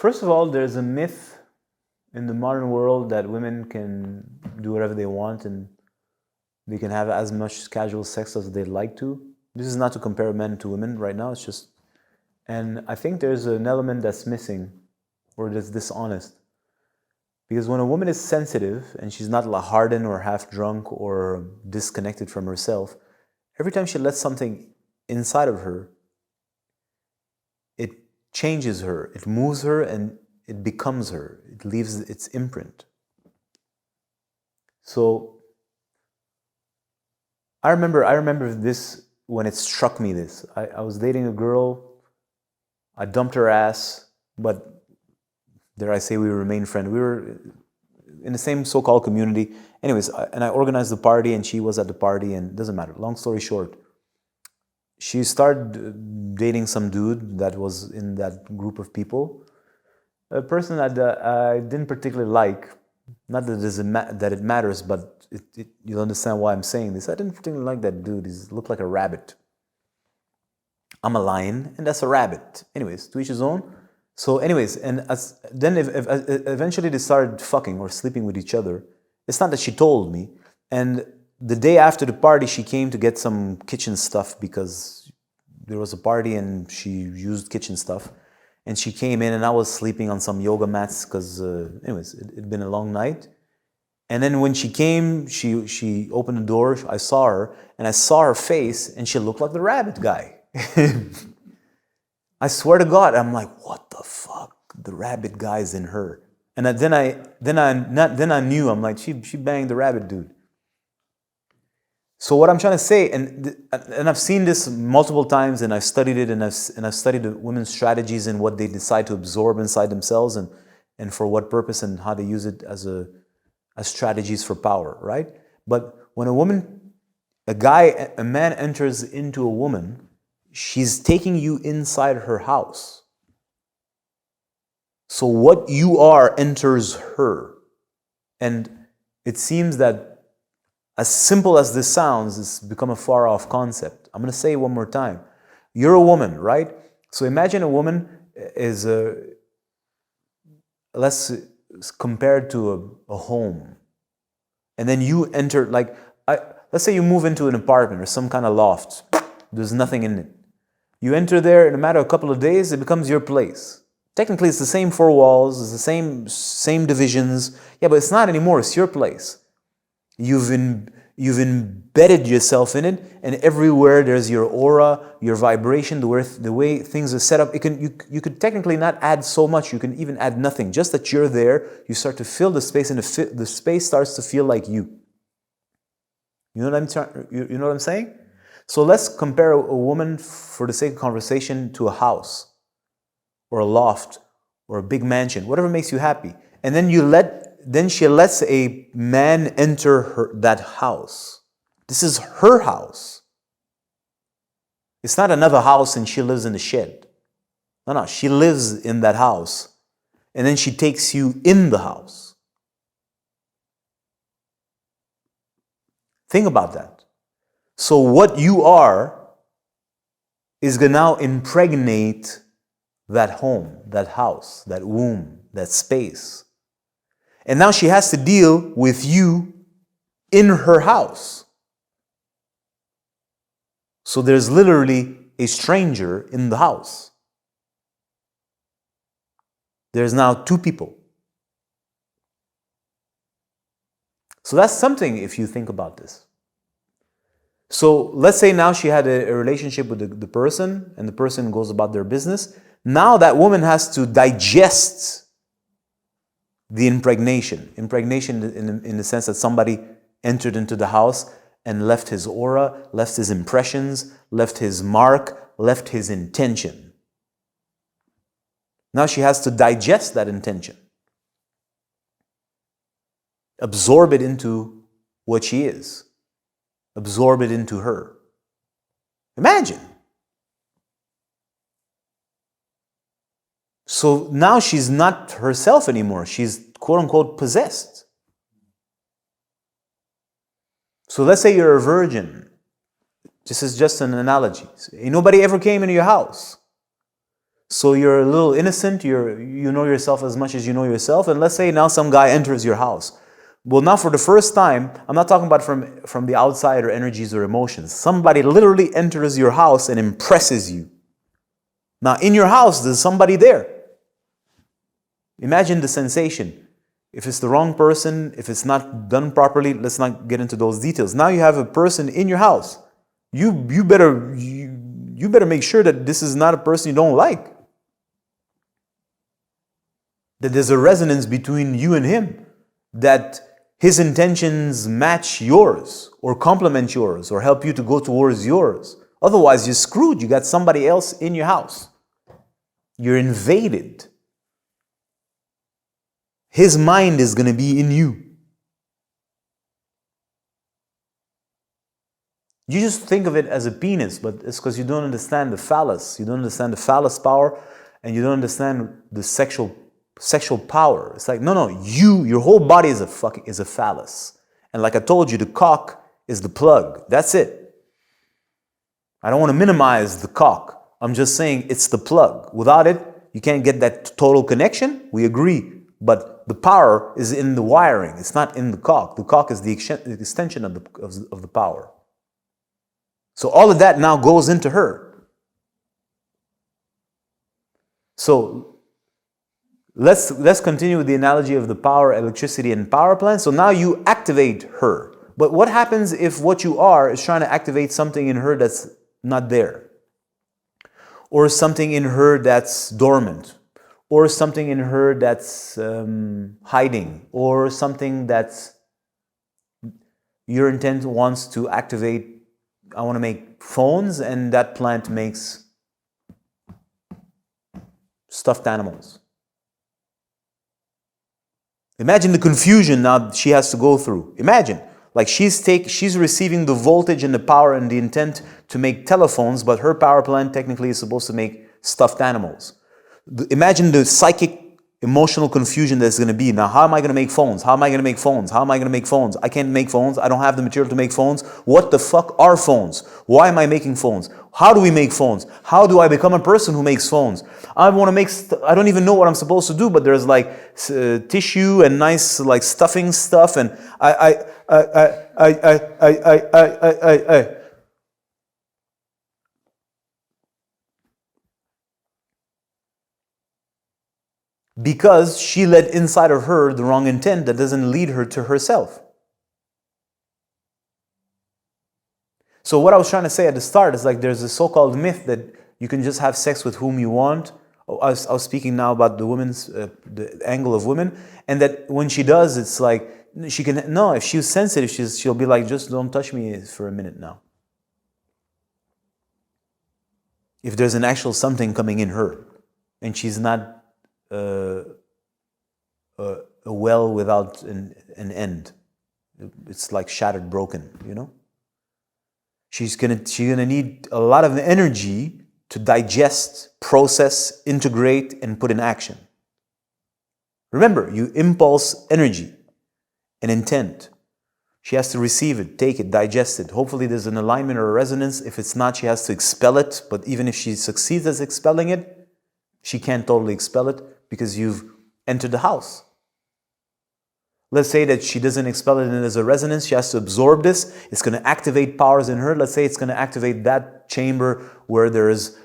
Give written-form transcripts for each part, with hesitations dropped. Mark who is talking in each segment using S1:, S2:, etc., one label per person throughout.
S1: First of all, there's a myth in the modern world that women can do whatever they want and they can have as much casual sex as they'd like to. This is not to compare men to women right now, it's just... And I think there's an element that's missing or that's dishonest. Because when a woman is sensitive and she's not hardened or half drunk or disconnected from herself, every time she lets something inside of her, it changes her, it moves her, and it becomes her. It leaves its imprint. So I remember this when it struck me this. I was dating a girl, I dumped her ass, but dare I say we remained friends. We were in the same so-called community. Anyways, and I organized the party and she was at the party, and it doesn't matter. Long story short, she started dating some dude that was in that group of people. A person that I didn't particularly like. Not that it matters, but you'll understand why I'm saying this. I didn't particularly like that dude. He looked like a rabbit. I'm a lion, and that's a rabbit. Anyways, to each his own. So anyways, and then eventually they started fucking or sleeping with each other. It's not that she told me. And the day after the party, she came to get some kitchen stuff because there was a party and she used kitchen stuff. And she came in and I was sleeping on some yoga mats because, anyways, it'd been a long night. And then when she came, she opened the door, I saw her, and I saw her face, and she looked like the rabbit guy. I swear to God, I'm like, what the fuck? The rabbit guy's in her. And then I knew, I'm like, she banged the rabbit dude. So what I'm trying to say, and I've seen this multiple times, and I've studied it, and I've studied the women's strategies and what they decide to absorb inside themselves, and for what purpose, and how they use it as strategies for power, right? But when a man enters into a woman, she's taking you inside her house. So what you are enters her. And it seems that as simple as this sounds, it's become a far-off concept. I'm going to say it one more time. You're a woman, right? So imagine a woman is let's compared to a home. And then you enter, like, let's say you move into an apartment or some kind of loft. There's nothing in it. You enter there, in a matter of a couple of days, it becomes your place. Technically, it's the same four walls, it's the same divisions. Yeah, but it's not anymore, it's your place. You've embedded yourself in it, and everywhere there's your aura, your vibration, the way things are set up. You could technically not add so much, you can even add nothing. Just that you're there, you start to fill the space, and the space starts to feel like you. You know what I'm saying? So let's compare a woman, for the sake of conversation, to a house, or a loft, or a big mansion, whatever makes you happy. And then she lets a man enter that house. This is her house. It's not another house and she lives in the shed. No, she lives in that house. And then she takes you in the house. Think about that. So what you are is going to now impregnate that home, that house, that womb, that space. And now she has to deal with you in her house. So there's literally a stranger in the house. There's now two people. So that's something if you think about this. So let's say now she had a relationship with the person, and the person goes about their business. Now that woman has to digest the impregnation. Impregnation in the sense that somebody entered into the house and left his aura, left his impressions, left his mark, left his intention. Now she has to digest that intention. Absorb it into what she is. Absorb it into her. Imagine. So now she's not herself anymore. She's quote-unquote possessed. So let's say you're a virgin. This is just an analogy. Nobody ever came into your house. So you're a little innocent, you know yourself as much as you know yourself, and let's say now some guy enters your house. Well, now for the first time, I'm not talking about from the outside or energies or emotions. Somebody literally enters your house and impresses you. Now in your house, there's somebody there. Imagine the sensation. If it's the wrong person, if it's not done properly, let's not get into those details. Now you have a person in your house. You better make sure that this is not a person you don't like. That there's a resonance between you and him. That his intentions match yours, or complement yours, or help you to go towards yours. Otherwise, you're screwed. You got somebody else in your house. You're invaded. His mind is going to be in you. You just think of it as a penis, but it's because you don't understand the phallus. You don't understand the phallus power, and you don't understand the sexual power. It's like, no, your whole body is a phallus. And like I told you, the cock is the plug. That's it. I don't want to minimize the cock. I'm just saying it's the plug. Without it, you can't get that total connection. We agree. But the power is in the wiring. It's not in the cock. The cock is the extension of the power. So all of that now goes into her. So let's continue with the analogy of the power, electricity, and power plant. So now you activate her. But what happens if what you are is trying to activate something in her that's not there? Or something in her that's dormant? Or something in her that's hiding? Or something that's your intent wants to activate? I want to make phones, and that plant makes stuffed animals. Imagine the confusion now she has to go through. Imagine, like she's receiving the voltage and the power and the intent to make telephones, but her power plant technically is supposed to make stuffed animals. Imagine the psychic, emotional confusion that's going to be. Now, how am I going to make phones? How am I going to make phones? How am I going to make phones? I can't make phones. I don't have the material to make phones. What the fuck are phones? Why am I making phones? How do we make phones? How do I become a person who makes phones? I want to make, I don't even know what I'm supposed to do, but there's like tissue and nice like stuffing stuff, and I. Because she let inside of her the wrong intent that doesn't lead her to herself. So what I was trying to say at the start is like there's a so-called myth that you can just have sex with whom you want. I was speaking now about the women's, the angle of women, and that when she does, it's like she can, no, if she's sensitive, she'll be like, just don't touch me for a minute now. If there's an actual something coming in her, and she's not a well without an end. It's like shattered, broken, you know? She's gonna need a lot of energy to digest, process, integrate, and put in action. Remember, you impulse energy and intent. She has to receive it, take it, digest it. Hopefully there's an alignment or a resonance. If it's not, she has to expel it. But even if she succeeds at expelling it, she can't totally expel it because you've entered the house. Let's say that she doesn't expel it and there's a resonance. She has to absorb this. It's going to activate powers in her. Let's say it's going to activate that chamber where there is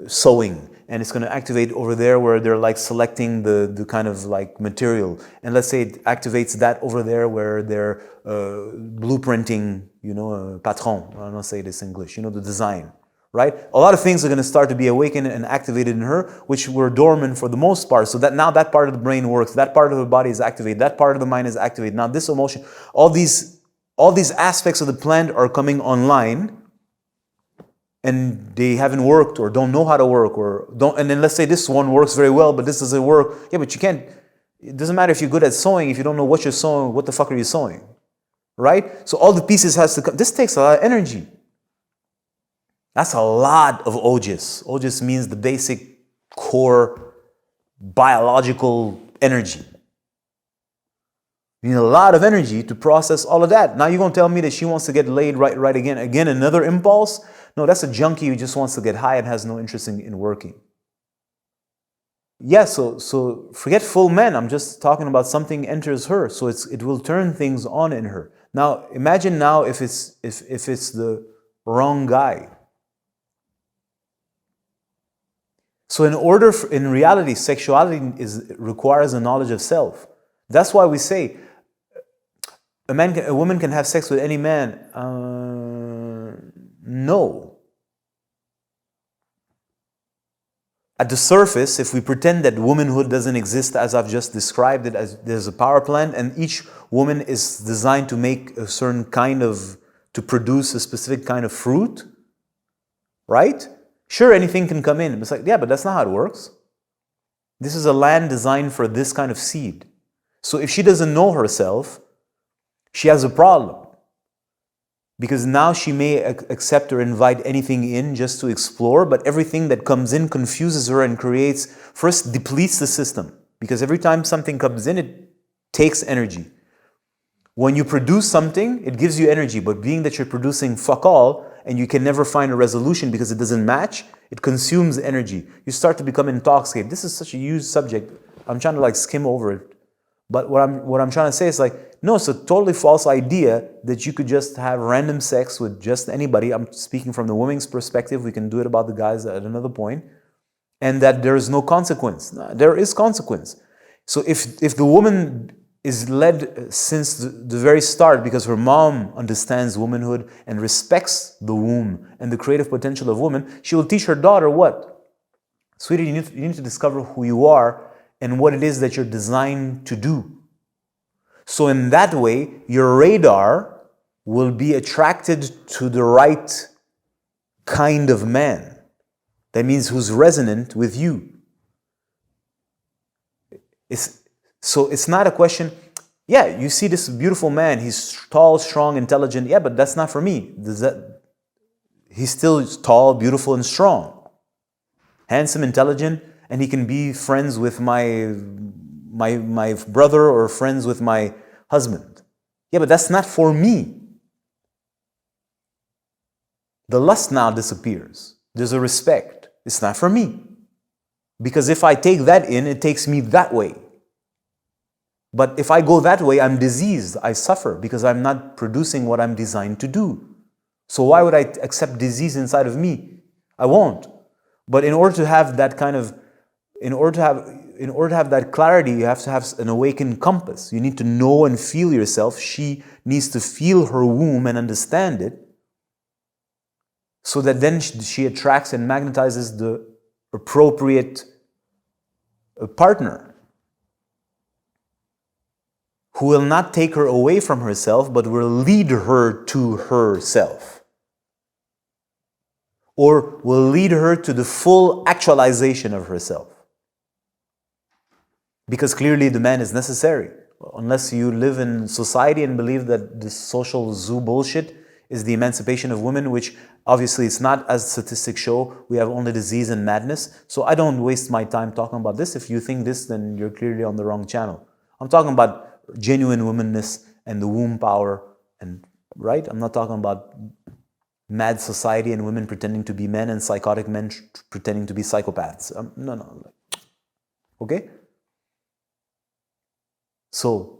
S1: sewing. And it's going to activate over there where they're like selecting the kind of like material. And let's say it activates that over there where they're blueprinting, you know, patron. I don't know say this in English. You know, the design. Right? A lot of things are going to start to be awakened and activated in her, which were dormant for the most part. So that now that part of the brain works, that part of the body is activated, that part of the mind is activated. Now this emotion, all these aspects of the plant are coming online, and they haven't worked or don't know how to work or don't. And then let's say this one works very well, but this doesn't work. Yeah, but you can't. It doesn't matter if you're good at sewing if you don't know what you're sewing. What the fuck are you sewing? Right? So all the pieces has to come. This takes a lot of energy. That's a lot of ojis. Ojis means the basic core biological energy. You need a lot of energy to process all of that. Now you're going to tell me that she wants to get laid right again. Again, another impulse? No, that's a junkie who just wants to get high and has no interest in working. Yeah, so forget full men. I'm just talking about something enters her, so it will turn things on in her. Now imagine now if it's the wrong guy. So in reality, sexuality requires a knowledge of self. That's why we say a woman can have sex with any man. No. At the surface, if we pretend that womanhood doesn't exist as I've just described it, as there's a power plant and each woman is designed to make a certain kind of, to produce a specific kind of fruit, right? Sure, anything can come in. It's like, yeah, but that's not how it works. This is a land designed for this kind of seed. So if she doesn't know herself, she has a problem. Because now she may accept or invite anything in just to explore, but everything that comes in confuses her and creates, first depletes the system. Because every time something comes in, it takes energy. When you produce something, it gives you energy, but being that you're producing fuck all, and you can never find a resolution because it doesn't match, it consumes energy. You start to become intoxicated. This is such a huge subject. I'm trying to like skim over it. But what I'm trying to say is like, no, it's a totally false idea that you could just have random sex with just anybody. I'm speaking from the woman's perspective. We can do it about the guys at another point. And that there is no consequence. No, there is consequence. So if the woman is led since the very start because her mom understands womanhood and respects the womb and the creative potential of woman, she will teach her daughter what? Sweetie, you need to discover who you are and what it is that you're designed to do. So in that way, your radar will be attracted to the right kind of man. That means who's resonant with you. So it's not a question, yeah, you see this beautiful man, he's tall, strong, intelligent, yeah, but that's not for me. He's still tall, beautiful, and strong. Handsome, intelligent, and he can be friends with my brother or friends with my husband. Yeah, but that's not for me. The lust now disappears. There's a respect. It's not for me. Because if I take that in, it takes me that way. But if I go that way, I'm diseased. I suffer because I'm not producing what I'm designed to do. So why would I accept disease inside of me? I won't. But in order to have that kind of, in order to have that clarity, you have to have an awakened compass. You need to know and feel yourself. She needs to feel her womb and understand it, so that then she attracts and magnetizes the appropriate partner who will not take her away from herself, but will lead her to herself, or will lead her to the full actualization of herself. Because clearly the man is necessary. Unless you live in society and believe that this social zoo bullshit is the emancipation of women, which obviously it's not, as statistics show. We have only disease and madness. So I don't waste my time talking about this. If you think this, then you're clearly on the wrong channel. I'm talking about genuine womanness and the womb power, and right? I'm not talking about mad society and women pretending to be men and psychotic men pretending to be psychopaths. No. Okay? So,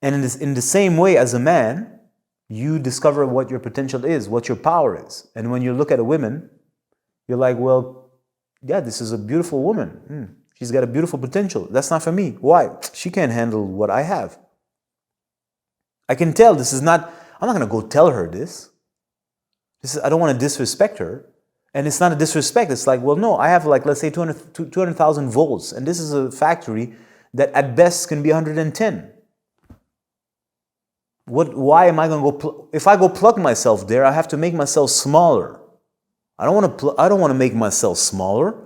S1: and in the same way as a man, you discover what your potential is, what your power is. And when you look at a woman, you're like, well, yeah, this is a beautiful woman. She's got a beautiful potential. That's not for me. Why? She can't handle what I have. I can tell this is not, I'm not going to go tell her this. I don't want to disrespect her. And it's not a disrespect. It's like, well, no, I have like, let's say 200,000 volts. And this is a factory that at best can be 110. Why am I going to go, if I go plug myself there, I have to make myself smaller. I don't want to make myself smaller.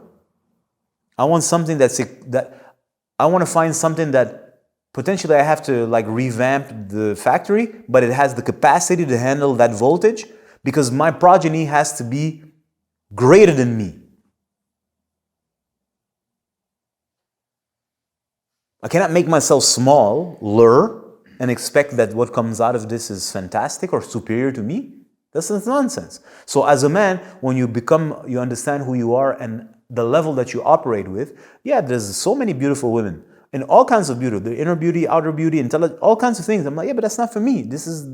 S1: I want something I want to find something that potentially I have to like revamp the factory, but it has the capacity to handle that voltage, because my progeny has to be greater than me. I cannot make myself smaller and expect that what comes out of this is fantastic or superior to me. This is nonsense. So as a man, when you understand who you are and the level that you operate with, yeah, there's so many beautiful women and all kinds of beauty, the inner beauty, outer beauty, intelligence, all kinds of things. I'm like, yeah, but that's not for me.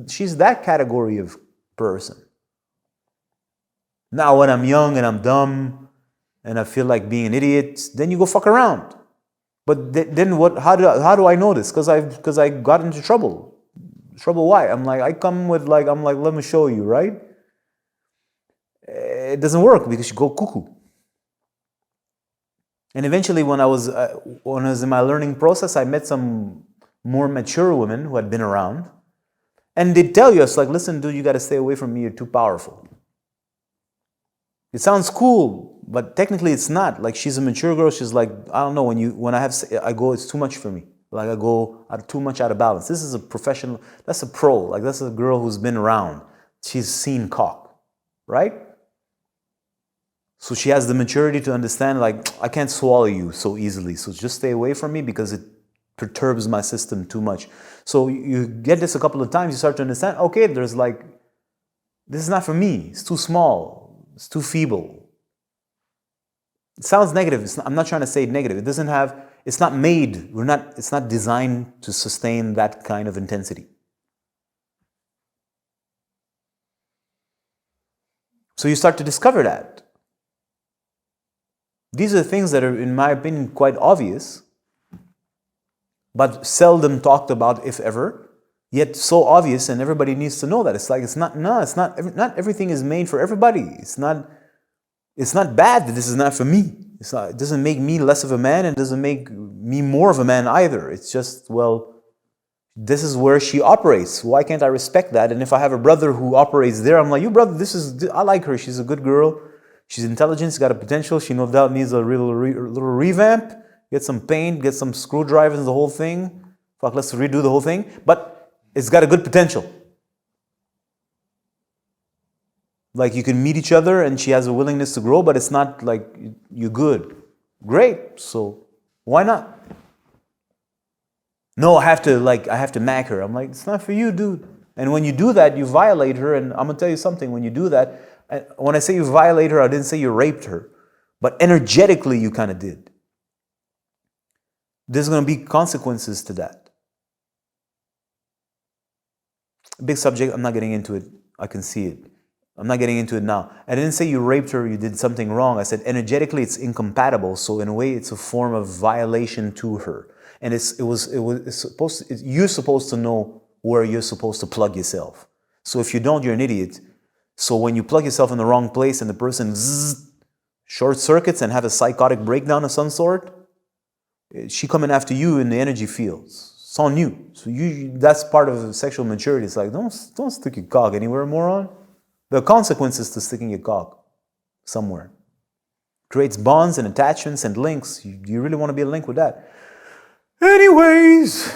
S1: She's that category of person. Now, when I'm young and I'm dumb and I feel like being an idiot, then you go fuck around. But then what? How do I know this? Because I got into trouble. Trouble why? I'm like, I come with like, I'm like, let me show you, right? It doesn't work because you go cuckoo. And eventually, when I was in my learning process, I met some more mature women who had been around, and they tell you, it's like, listen, dude, you got to stay away from me. You're too powerful. It sounds cool, but technically it's not. Like, she's a mature girl. She's like, I don't know, I go, it's too much for me. Like, I go too much out of balance. This is a professional, that's a pro. Like, that's a girl who's been around. She's seen cock, right? So she has the maturity to understand, like, I can't swallow you so easily. So just stay away from me because it perturbs my system too much. So you get this a couple of times, you start to understand, okay, there's like, this is not for me. It's too small. It's too feeble. It sounds negative. I'm not trying to say negative. It's not made. It's not designed to sustain that kind of intensity. So you start to discover that. These are things that are, in my opinion, quite obvious, but seldom talked about, if ever, yet so obvious, and everybody needs to know that. It's like, not everything is made for everybody. It's not bad that this is not for me. It doesn't make me less of a man, and it doesn't make me more of a man either. It's just, well, this is where she operates. Why can't I respect that? And if I have a brother who operates there, I'm like, you brother, I like her. She's a good girl. She's intelligent. She's got a potential. She no doubt needs a little revamp. Get some paint, get some screwdrivers, the whole thing. Fuck, let's redo the whole thing. But it's got a good potential. Like, you can meet each other and she has a willingness to grow, but it's not like you're good. Great. So why not? No, I have to mag her. I'm like, it's not for you, dude. And when you do that, you violate her. And I'm going to tell you something. When you do that, when I say you violate her, I didn't say you raped her. But energetically, you kind of did. There's going to be consequences to that. Big subject. I'm not getting into it. I can see it. I'm not getting into it now. I didn't say you raped her, you did something wrong. I said energetically it's incompatible. So in a way, it's a form of violation to her. And you're supposed to know where you're supposed to plug yourself. So if you don't, you're an idiot. So when you plug yourself in the wrong place and the person short circuits and have a psychotic breakdown of some sort, she coming after you in the energy fields. It's on you. So that's part of sexual maturity. It's like, don't stick your cock anywhere, moron. There are consequences to sticking your cock somewhere. Creates bonds and attachments and links. You really want to be a link with that. Anyways.